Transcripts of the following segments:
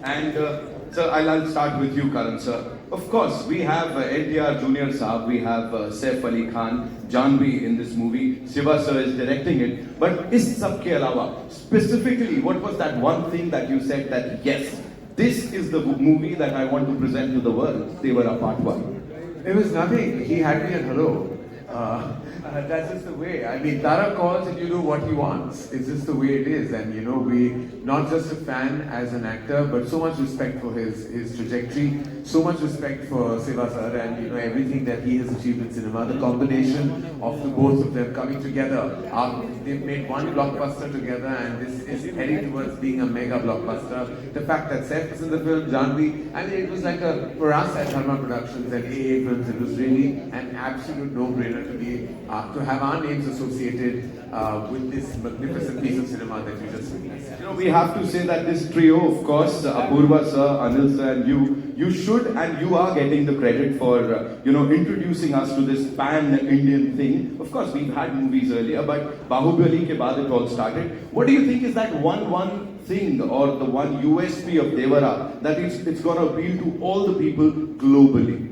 And sir, I'll start with you, Karan sir. Of course, we have NTR Jr. Saab, we have Saif Ali Khan, Janhvi in this movie. Shiva sir is directing it. But is sabke alawa, specifically, what was that one thing that you said that yes, this is the movie that I want to present to the world? Devara Part 1. It was nothing. He had me at hello. That's just the way. I mean, Tara calls and you do what he wants. It's just the way it is. And you know, we not just a fan as an actor, but so much respect for his trajectory, so much respect for Siva sir and you know everything that he has achieved in cinema. The combination of the both of them coming together, they've made one blockbuster together, and this is heading towards being a mega blockbuster. The fact that Saif is in the film, Janhvi, I mean, it was like for us at Dharma Productions and AA Films, it was really an absolute no-brainer to be to have our names associated with this magnificent piece of cinema that you just witnessed. You know, we have to say that this trio, of course, Apurva sir, Anil sir, and you should and you are getting the credit for you know, introducing us to this pan-Indian thing. Of course, we've had movies earlier, but Bahubali ke baad it all started. What do you think is that one thing or the one USP of Devara that it's going to appeal to all the people globally?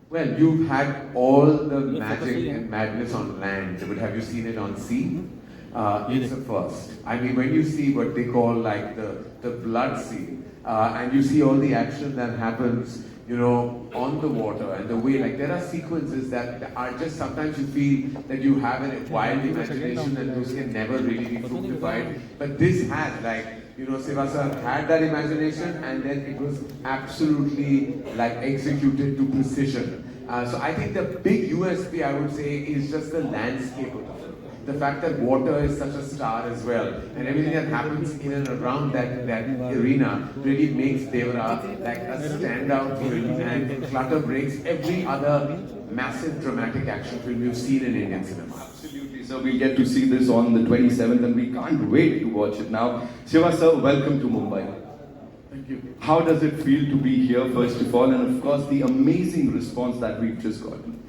Well, you've had all the magic and madness on land, but have you seen it on sea? It's a first. I mean, when you see what they call like the blood sea, and you see all the action that happens, you know, on the water and the way, like there are sequences that are just, sometimes you feel that you have a wild imagination and those can never really be fructified. But this has, like, you know, Siva sir had that imagination and then it was absolutely like executed to precision. So I think the big USP, I would say, is just the landscape of the film. The fact that water is such a star as well, and everything that happens in and around that arena really makes Devra like a standout film, and clutter breaks every other massive dramatic action film you've seen in Indian cinema. Absolutely, sir. We'll get to see this on the 27th and we can't wait to watch it now. Shiva sir, welcome to Mumbai. Thank you. How does it feel to be here, first of all, and of course the amazing response that we've just gotten?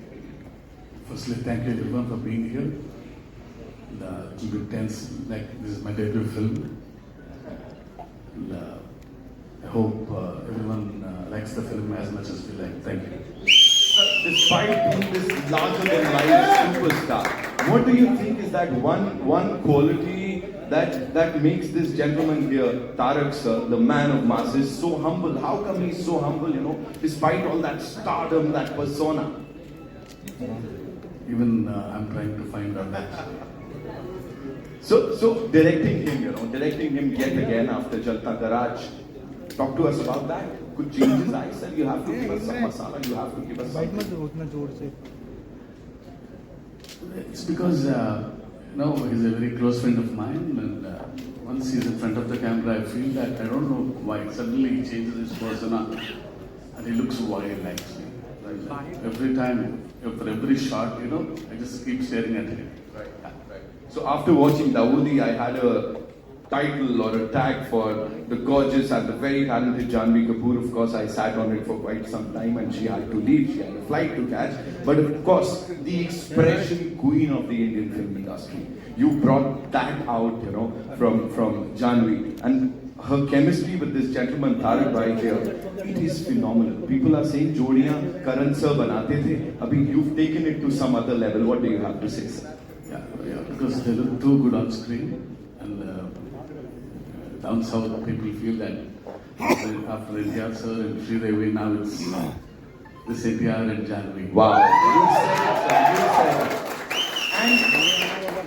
Firstly, thank you everyone for being here. It's a bit tense, like this is my debut film. And, I hope everyone likes the film as much as we like. Thank you. Despite being this larger-than-life superstar, what do you think is that one quality that makes this gentleman here, Tarak sir, the man of masses, so humble? How come he's so humble, you know, despite all that stardom, that persona? Even I'm trying to find out that. So directing him, you know, directing him yet again after Jalta Garage. Talk to us about that. Could changes I said you have to give us some masala, you have to give us something. It's because you know, he's a very close friend of mine, and once he's in front of the camera, I feel that I don't know why suddenly he changes his persona, and he looks wild actually. Every time, for every shot, you know, I just keep staring at him. Right. So after watching Dawoodi, I had a title or a tag for the gorgeous and the very talented Janhvi Kapoor. Of course, I sat on it for quite some time and she had to leave. She had a flight to catch. But of course, the expression queen of the Indian film industry. You brought that out, you know, from Janhvi. And her chemistry with this gentleman, Tarak Bhai here, it is phenomenal. People are saying, Jodiyan Karan sir banate the. Abhi, you've taken it to some other level. What do you have to say, sir? Yeah, because they look too good on screen, and down south people feel that after NTR sir and Sridevi, now it's this NTR and Janhvi. Wow, you said it,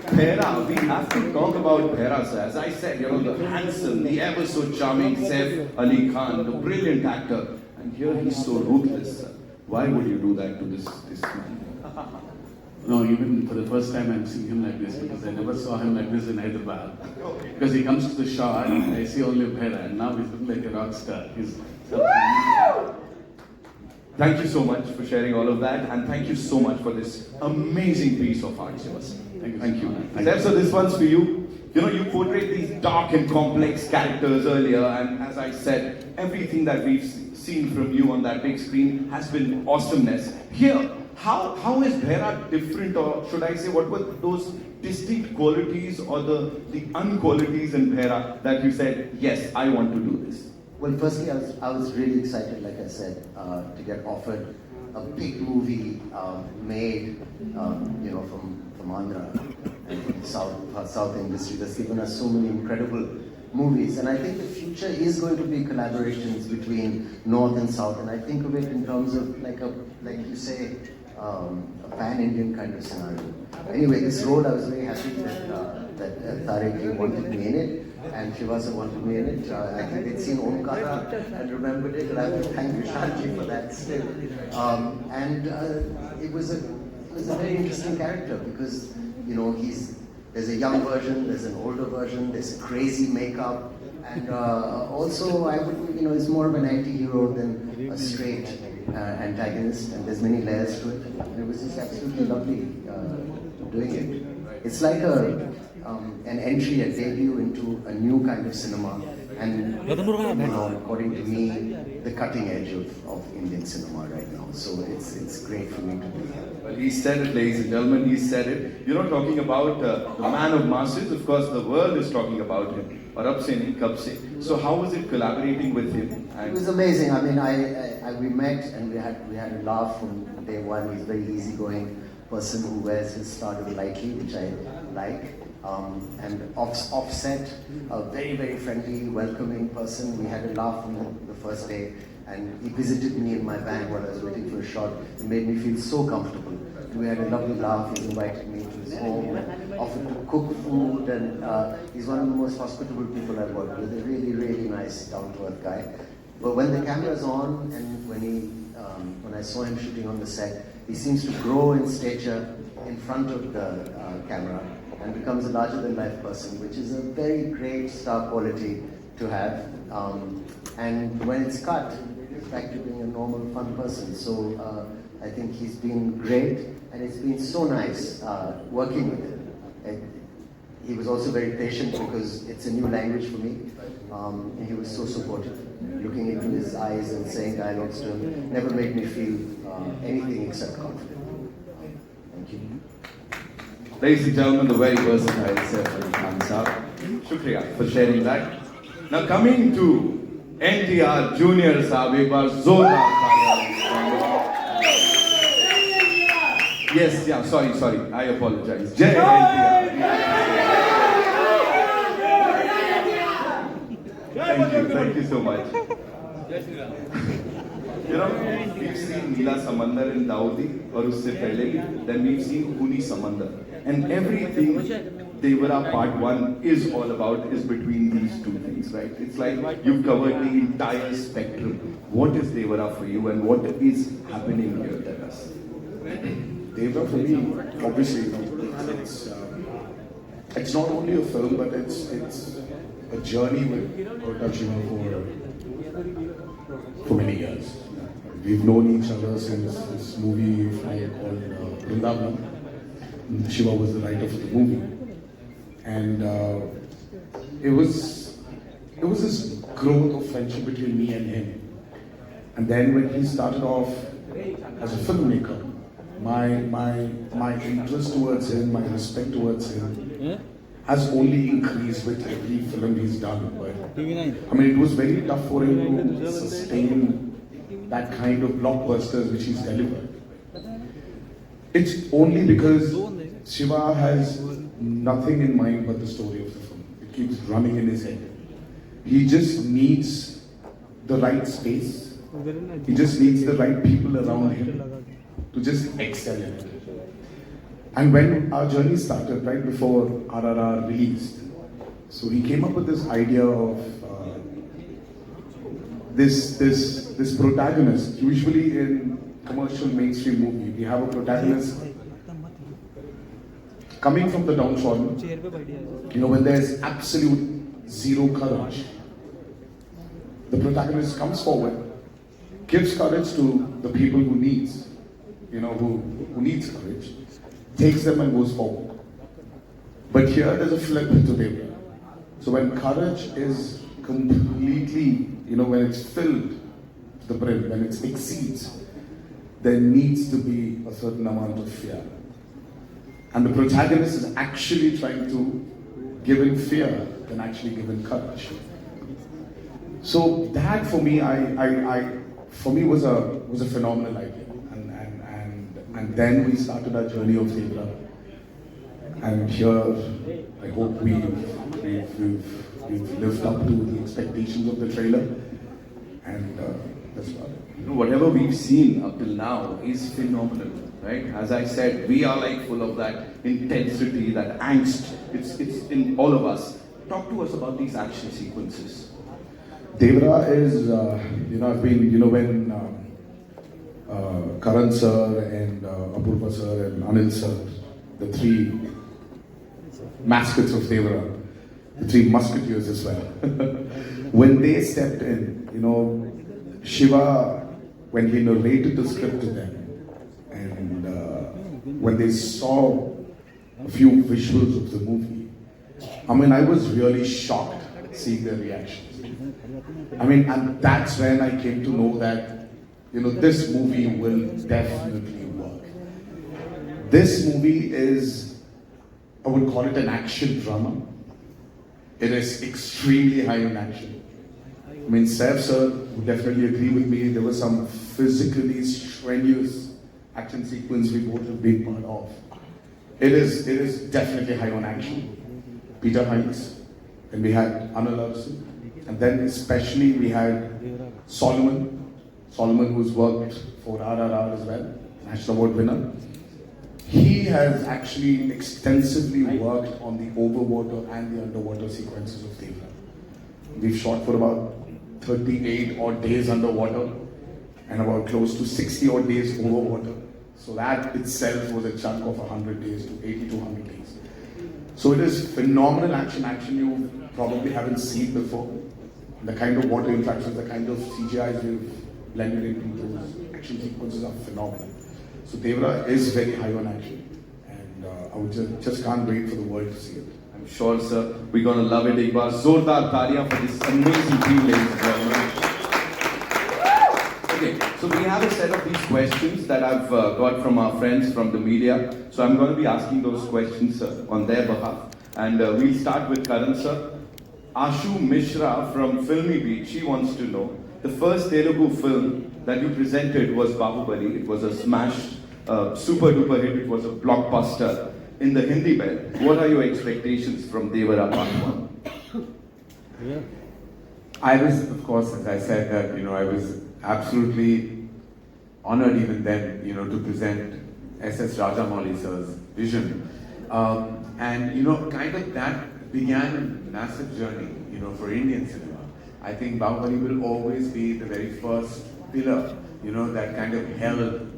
And Devra, we have to talk about Devra, sir. As I said, you know, the handsome, the ever so charming Saif Ali Khan, the brilliant actor, and here he's so ruthless, sir. Why would you do that to this man? No, even for the first time I'm seeing him like this, because I never saw him like this in Hyderabad. Because he comes to the show and I see only Devra, and now he's looking like a rock star. Thank you so much for sharing all of that, and thank you so much for this amazing piece of art, Shiva. Thank you. Saif, so this one's for you. You know, you portrayed these dark and complex characters earlier, and as I said, everything that we've seen from you on that big screen has been awesomeness. Here, how is Devra different, or should I say, what were those distinct qualities or the unqualities in Devra that you said, yes, I want to do this? Well, firstly, I was really excited, like I said, to get offered a big movie made, from Andhra and from the South industry that's given us so many incredible movies. And I think the future is going to be collaborations between North and South. And I think of it in terms of like you say, a pan-Indian kind of scenario. Anyway, this role, I was very happy that Tarek wanted me in it. And Shivasa wanted me in it. I think they'd seen Omkara and remembered it, and I have to thank Vishalji for that still. It was a very interesting character because, there's a young version, there's an older version, there's crazy makeup, and also I would, it's more of an anti-hero than a straight antagonist, and there's many layers to it. And it was just absolutely lovely doing it. It's like an entry, a debut into a new kind of cinema, and according to me, the cutting edge of Indian cinema right now. So it's great for me to be here. Well, he said it, ladies and gentlemen, he said it. You're not talking about the man of masses, of course the world is talking about him. Aur ab se nahi, kab se. So how was it collaborating with him? It was amazing. I mean, we met and we had a laugh from day one. He's a very easygoing person who wears his stardom lightly, which I like. And offset, a very, very friendly, welcoming person. We had a laugh from the first day, and he visited me in my van while I was waiting for a shot. It made me feel so comfortable. We had a lovely laugh. He invited me to his home, and offered to cook food, and he's one of the most hospitable people I've worked with. A really, really nice, down-to-earth guy. But when the camera's on, and when I saw him shooting on the set, he seems to grow in stature in front of the camera, and becomes a larger-than-life person, which is a very great star quality to have. And when it's cut, it's back to being a normal, fun person. So I think he's been great, and it's been so nice working with him. And he was also very patient because it's a new language for me. And he was so supportive. Looking into his eyes and saying dialogues to him never made me feel anything except confident. Thank you. Ladies and gentlemen, the very versatile Saif Ali Khan Sahab. Shukriya for sharing that. Now coming to NTR Jr. Sahab, ek baar zordar taaliyan. Yes, yeah, sorry, I apologize. Jai NTR. Thank you so much. We've seen Neela Samandar in Dawoodi, और उससे पहले भी. Then we've seen Huni Samandar. And everything Devara Part 1 is all about is between these two things, right? It's like you've covered the entire spectrum. What is Devara for you, and what is happening here? Tell us. Devra for me, obviously, it's not only a film, but it's a journey with Gota for many years. We've known each other since this movie called Vrindavan. Shiva was the writer for the movie, and it was this growth of friendship between me and him. And then when he started off as a filmmaker, my interest towards him, my respect towards him has only increased with every film he's done. But I mean, it was very tough for him to sustain that kind of blockbusters which he's delivered. It's only because Shiva has nothing in mind but the story of the film. It keeps running in his head. He just needs the right space. He just needs the right people around him to just excel in it. And when our journey started, right before RRR released, so he came up with this idea of this protagonist. Usually in commercial mainstream movie, we have a protagonist coming from the downtrodden, when there's absolute zero courage. The protagonist comes forward, gives courage to the people who needs, who needs courage, takes them and goes forward. But here there's a flip to Devra. So when courage is completely, when it's filled to the brim, when it exceeds, there needs to be a certain amount of fear. And the protagonist is actually trying to give in fear than actually give in courage. So that for me, for me was a phenomenal idea, and then we started our journey of Devra. And here, I hope we've lived up to the expectations of the trailer, and that's about it. Whatever we've seen up till now is phenomenal, right? As I said, we are like full of that intensity, that angst. It's in all of us. Talk to us about these action sequences. Devra is, I've been, when Karan sir and Apurva sir and Anil sir, the three mascots of Devra, the three musketeers as well. When they stepped in, Shiva, when he narrated the script to them, and when they saw a few visuals of the movie, I was really shocked seeing their reactions. And that's when I came to know that, this movie will definitely work. This movie is, I would call it an action drama. It is extremely high in action. Saif sir would definitely agree with me. There was some physically strenuous action sequence we both have been part of. It is definitely high on action. Peter Hines, and we had Anil Arjun, and then especially we had Solomon, who's worked for RRR as well, National Award winner. He has actually extensively worked on the overwater and the underwater sequences of Devra. We've shot for about 38 odd days underwater and about close to 60 odd days over water. So that itself was a chunk of 100 days to 80 to 100 days. So it is phenomenal action you probably haven't seen before. The kind of water interactions, the kind of CGIs we've blended into those action sequences are phenomenal. So Devra is very high on action, and I would just can't wait for the world to see it. I'm sure, sir, we're gonna love it. Ek baar zordar taaliyan for this amazing team, ladies and gentlemen. Okay, so we have a set of these questions that I've got from our friends from the media. So I'm going to be asking those questions on their behalf. And we'll start with Karan, sir. Ashu Mishra from Filmy Beat, she wants to know, the first Telugu film that you presented was Bahubali. It was a smash, super duper hit. It was a blockbuster in the Hindi belt. What are your expectations from Devara Part 1? I was, of course, as I said, that, I was absolutely honored even then, to present S.S. Rajamouli sir's vision. And, kind of that began a massive journey, for Indian cinema. I think Bahubali will always be the very first pillar, that kind of held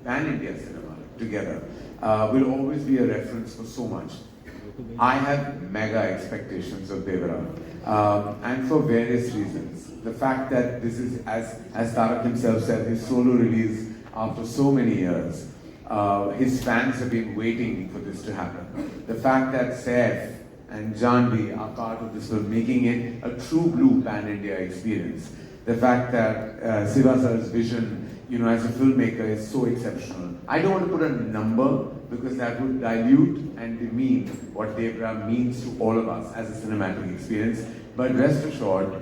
pan-India cinema together. Will always be a reference for so much. I have mega expectations of Devara, and for various reasons. The fact that this is, as Tarak himself said, his solo release after so many years. His fans have been waiting for this to happen. The fact that Saif and Janhvi are part of this film, making it a true blue pan-India experience. The fact that Siva sir's vision, as a filmmaker is so exceptional. I don't want to put a number because that would dilute and demean what Devra means to all of us as a cinematic experience. But rest assured,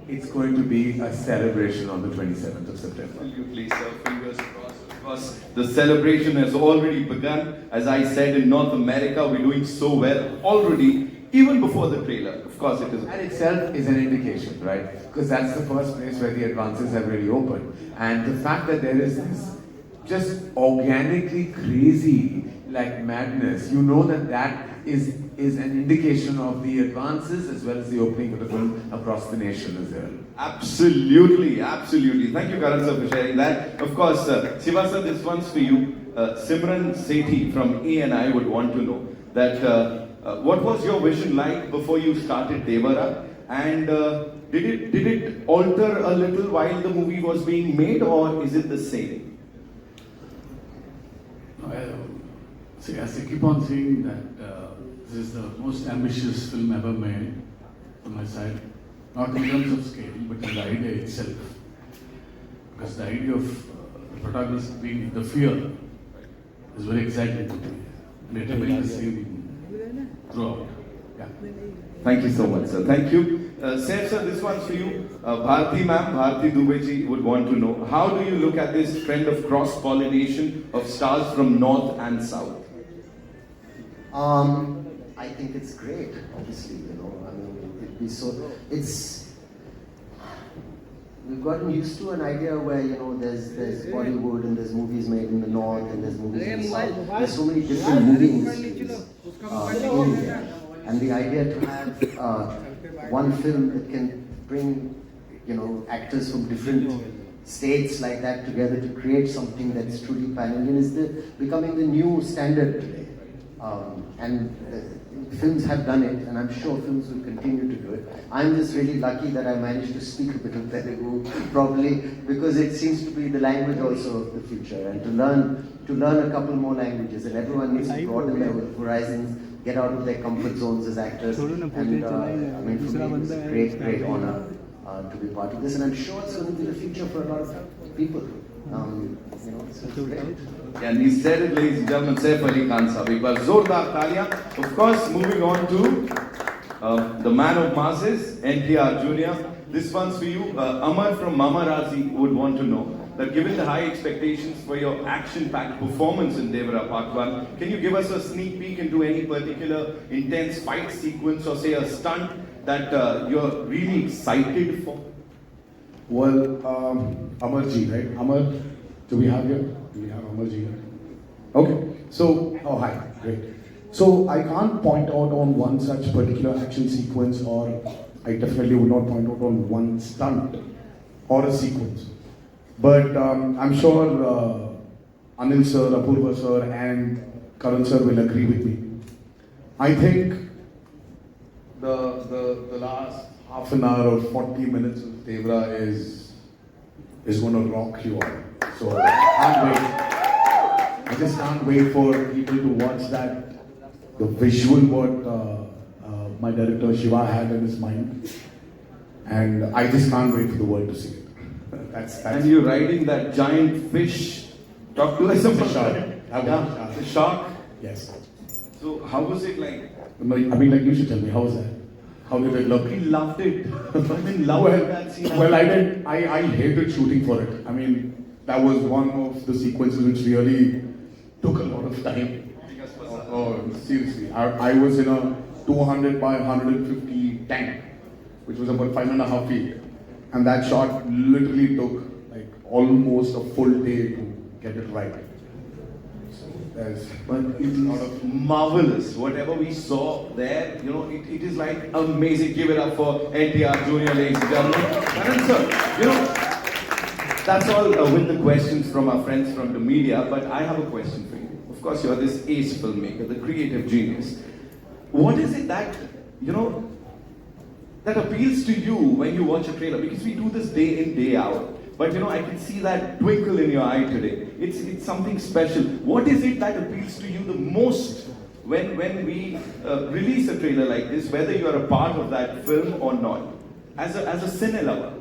it's going to be a celebration on the 27th of September. Absolutely, sir. Fingers crossed. Because the celebration has already begun. As I said, in North America, we're doing so well already, even before the trailer. Of course, it is. That itself is an indication, right? Because that's the first place where the advances have really opened. And the fact that there is this just organically crazy, like madness, that is an indication of the advances as well as the opening of the film across the nation as well. Absolutely, absolutely. Thank you, Karan sir, for sharing that. Of course, Siva sir, this one's for you. Simran Sethi from ANI would want to know that what was your vision like before you started Devara, and did it alter a little while the movie was being made, or is it the same? See, as I keep on saying that this is the most ambitious film ever made from my side, not in terms of scale, but in the idea itself. Because the idea of the protagonist being the fear is very exciting to me. And it remains the same throughout. Yeah. Thank you so much, sir. Thank you. Saif sir, this one's for you. Bharti ma'am, Bharti Dubey ji would want to know, how do you look at this trend of cross-pollination of stars from north and south? I think it's great, obviously, you know. I mean, it'd be so. We've gotten used to an idea where, you know, there's Bollywood and there's movies made in the north and there's movies in the south. There's so many different movie industries in India. And the idea to have one film that can bring, you know, actors from different states like that together to create something that's truly pan-Indian is becoming the new standard today. Films have done it, and I'm sure films will continue to do it. I'm just really lucky that I managed to speak a bit of Telugu properly, because it seems to be the language also of the future, and to learn a couple more languages, and everyone needs to broaden their horizons, get out of their comfort zones as actors, and I mean, for me it's a great honor to be part of this, and I'm sure it's going to be the future for a lot of people. You know, so it's great. Yeah, and he said it, ladies and gentlemen, Saif Ali Khan sahab. Ek baar zordar taaliyan. Of course, moving on to the man of masses, NTR Jr. This one's for you. Amar from Mama Razi would want to know that given the high expectations for your action-packed performance in Devra Part 1, can you give us a sneak peek into any particular intense fight sequence or say a stunt that you're really excited for? Well, Amarji, right? Amar, do we have here? Do we have Amarji here? Okay. So, oh hi, great. So I can't point out on one such particular action sequence, or I definitely would not point out on one stunt or a sequence. But I'm sure Anil sir, Apurva sir, and Karan sir will agree with me. I think the last half an hour or 40 minutes of Devra is going to rock you all. So I can't wait. I just can't wait for people to watch that. The visual what my director Shiva had in his mind, and I just can't wait for the world to see it. That's and you're riding that giant fish. Talk to us about shark. Yeah, the shark. Yes. So how was it like? No, I mean, like, you should tell me, how was that? How did it look? We loved it. I'm in love with that scene. Well, I did. I hated shooting for it. I mean, that was one of the sequences which really took a lot of time. Oh, seriously. I was in a 200 by 150 tank, which was about 5.5 feet. And that shot literally took like almost a full day to get it right. But it is marvelous. Whatever we saw there, you know, it is like amazing. Give it up for NTR Jr, ladies and gentlemen. And sir, you know, that's all with the questions from our friends from the media. But I have a question for you. Of course, you're this ace filmmaker, the creative genius. What is it that, you know, that appeals to you when you watch a trailer? Because we do this day in, day out. But you know, I can see that twinkle in your eye today. It's something special. What is it that appeals to you the most when we release a trailer like this, whether you are a part of that film or not, as a cine lover?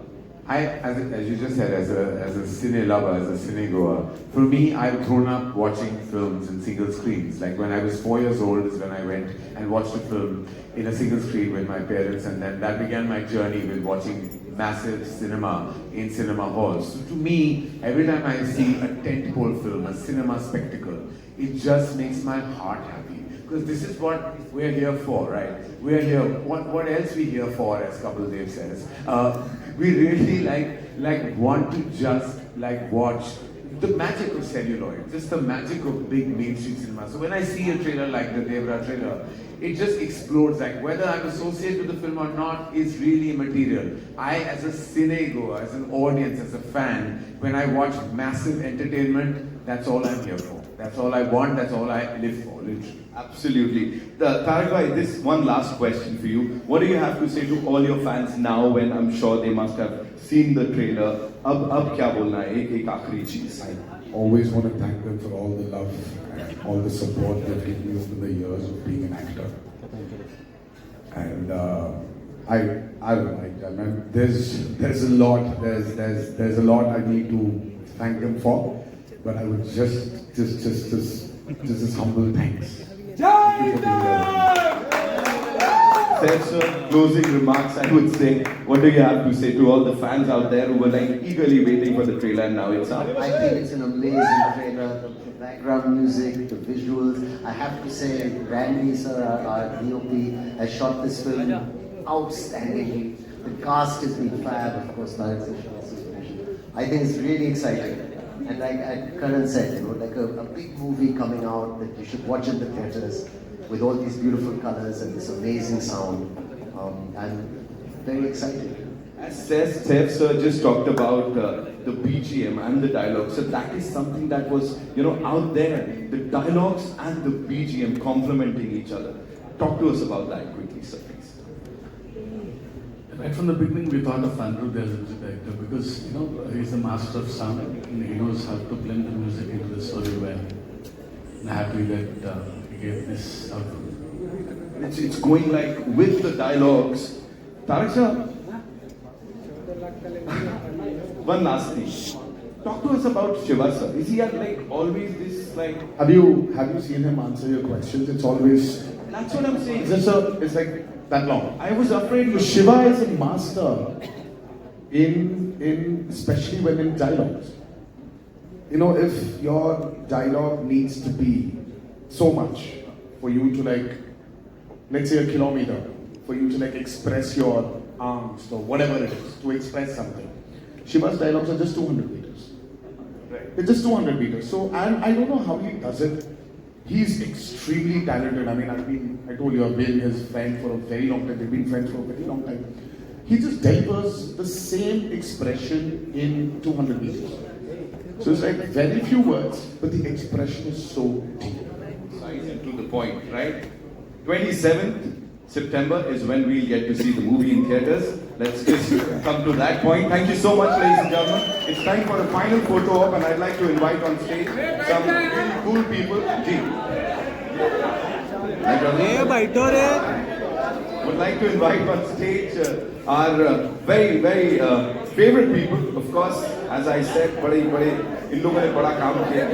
As you just said, as a cine lover, as a cine goer, for me, I've grown up watching films in single screens. Like when I was 4 years old is when I went and watched a film in a single screen with my parents, and then that began my journey with watching massive cinema in cinema halls. So to me, every time I see a tentpole film, a cinema spectacle, it just makes my heart happy. Because this is what we're here for, right? We're here, what else we here for, as Kapil Dev says. We really like want to just like watch the magic of celluloid, just the magic of big mainstream cinema. So when I see a trailer like the Devra trailer, it just explodes. Like whether I'm associated with the film or not is really immaterial. I, as a cine goer, as an audience, as a fan, when I watch massive entertainment, that's all I'm here for. That's all I want, that's all I live for, literally. Absolutely. Tarak bhai, this one last question for you. What do you have to say to all your fans now when I'm sure they must have seen the trailer? Ab kya bolna hai? Ek aakhri cheez. I always want to thank them for all the love and all the support they've given me over the years of being an actor. And I don't know. I mean, there's a lot. There's a lot I need to thank them for. But I would just this humble thanks. Thank you for being there. Saif, closing remarks, I would say. What do you have to say to all the fans out there who were like eagerly waiting for the trailer and now it's out? I think it's an amazing trailer. The background music, the visuals. I have to say, Randy sir, our DOP, has shot this film outstandingly. The cast has been fab, of course. I think it's really exciting. And like Karan said, like a big movie coming out that you should watch in the theaters with all these beautiful colors and this amazing sound. I'm very excited. As Saif sir just talked about the BGM and the dialogue, so that is something that was, out there. The dialogues and the BGM complementing each other. Talk to us about that quickly, sir, please. Right from the beginning, we thought of Anirudh as a music director because he's a master of sound and he knows how to blend the music into the story well. I'm happy that he gave this output. It's going like with the dialogues. Tarak sir, one last thing. Talk to us about Shiva sir. Is he like always this like? Have you seen him answer your questions? It's always. That's what I'm saying. It's like that long. I was afraid. So Shiva is a master in especially when in dialogues. If your dialogue needs to be so much for you to like, let's say a kilometer, for you to like express your angst or whatever it is, to express something. Shiva's dialogues are just 200 meters. Right. It's just 200 meters. So, and I don't know how he does it. He's extremely talented. I mean, I told you, I've been his friend for a very long time. They've been friends for a very long time. He just delivers the same expression in 200 meters. So it's like very few words, but the expression is so deep. Nice and to the point, right? 27th September is when we'll get to see the movie in theaters. Let's just come to that point. Thank you so much, ladies and gentlemen. It's time for a final photo op, and I'd like to invite on stage some really cool people. Gee. Would like to invite on stage our very, very favorite people. Of course, as I said, in logo ne bada kaam kiya.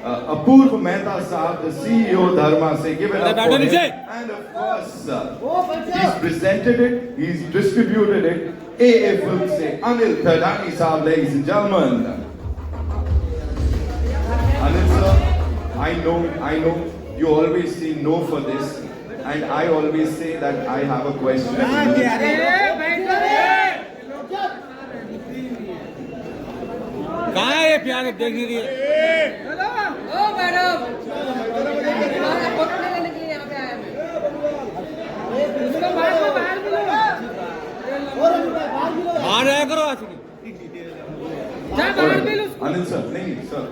Apurva Mehta Saab, the CEO Dharma, say give it up for him. And of course, he's presented it, he's distributed it. AA Film say Anil Thadani Saab, ladies and gentlemen. Anil sir, I know, you always say no for this, and I always say that I have a question. कहाँ है ये प्यार देख लीजिए ओ madam बाहर आया करो Anil sir, नहीं sir.